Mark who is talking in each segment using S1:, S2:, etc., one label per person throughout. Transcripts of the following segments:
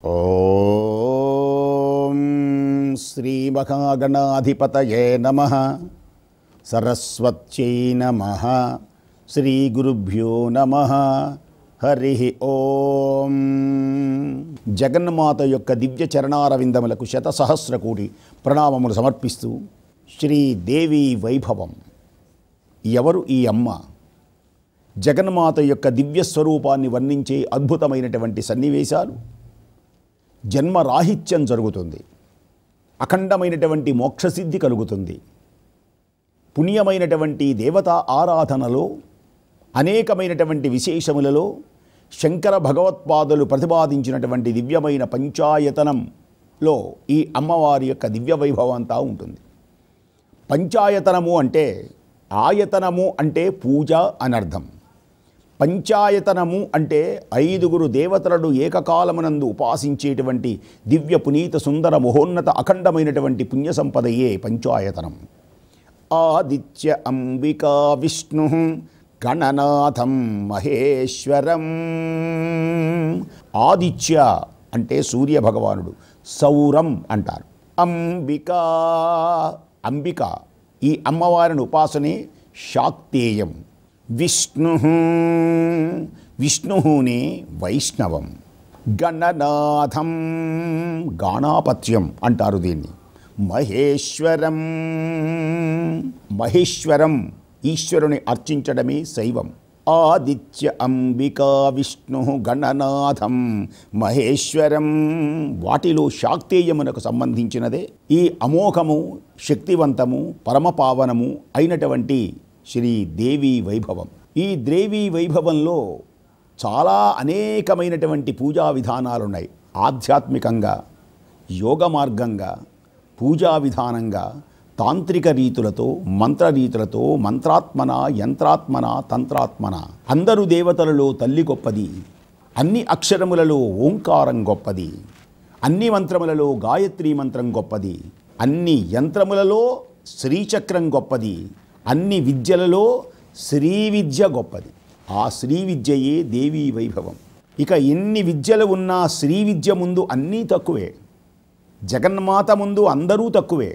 S1: ఓం శ్రీ మహాగణాధిపతయే నమః సరస్వత్యై నమః శ్రీ గురుభ్యో నమః హరి ఓం. జగన్మాత యొక్క దివ్య చరణారవిందములకు శతసహస్రకోటి ప్రణామములు సమర్పిస్తూ శ్రీదేవి వైభవం. ఎవరు ఈ అమ్మ? జగన్మాత యొక్క దివ్య స్వరూపాన్ని వర్ణించే అద్భుతమైనటువంటి సన్నివేశాలు. జన్మరాహిత్యం జరుగుతుంది, అఖండమైనటువంటి మోక్షసిద్ధి కలుగుతుంది. పుణ్యమైనటువంటి దేవతా ఆరాధనలో అనేకమైనటువంటి విశేషములలో శంకర భగవత్పాదులు ప్రతిపాదించినటువంటి దివ్యమైన పంచాయతనంలో ఈ అమ్మవారి యొక్క దివ్య వైభవం అంతా ఉంటుంది. పంచాయతనము అంటే, ఆయతనము అంటే పూజ అనర్థం. పంచాయతనము అంటే ఐదుగురు దేవతలను ఏకకాలమునందు ఉపాసించేటువంటి దివ్య పునీత సుందర మహోన్నత అఖండమైనటువంటి పుణ్య సంపదయే పంచాయతనం. ఆదిత్య అంబికా విష్ణు గణనాథం మహేశ్వరం. ఆదిత్య అంటే సూర్య భగవానుడు, సౌరం అంటారు. అంబికా, అంబిక ఈ అమ్మవారిని ఉపాసనే శాక్తేయం. విష్ణు, విష్ణువుని వైష్ణవం. గణనాథం, గాణాపత్యం అంటారు దీన్ని. మహేశ్వరం, మహేశ్వరం ఈశ్వరుని అర్చించడమే శైవం. ఆదిత్య అంబికా విష్ణు గణనాథం మహేశ్వరం, వాటిలో శాక్తేయమునకు సంబంధించినదే ఈ అమోఘము, శక్తివంతము, పరమపావనము అయినటువంటి శ్రీదేవి వైభవం. ఈ దేవీ వైభవంలో చాలా అనేకమైనటువంటి పూజా విధానాలున్నాయి. ఆధ్యాత్మికంగా, యోగ మార్గంగా, పూజా విధానంగా, తాంత్రిక రీతులతో, మంత్ర రీతులతో, మంత్రాత్మన, యంత్రాత్మన, తంత్రాత్మన. అందరు దేవతలలో తల్లి గొప్పది, అన్ని అక్షరములలో ఓంకారం గొప్పది, అన్ని మంత్రములలో గాయత్రీ మంత్రం గొప్పది, అన్ని యంత్రములలో శ్రీచక్రం గొప్పది, అన్ని విద్యలలో శ్రీ విద్య గొప్పది. ఆ శ్రీ విద్యయే దేవీ వైభవం. ఇక ఎన్ని విద్యలు ఉన్నా శ్రీ విద్య ముందు అన్నీ తక్కువే. జగన్మాత ముందు అందరూ తక్కువే.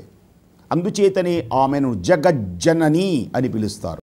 S1: అందుచేతనే ఆమెను జగజ్జనని అని పిలుస్తారు.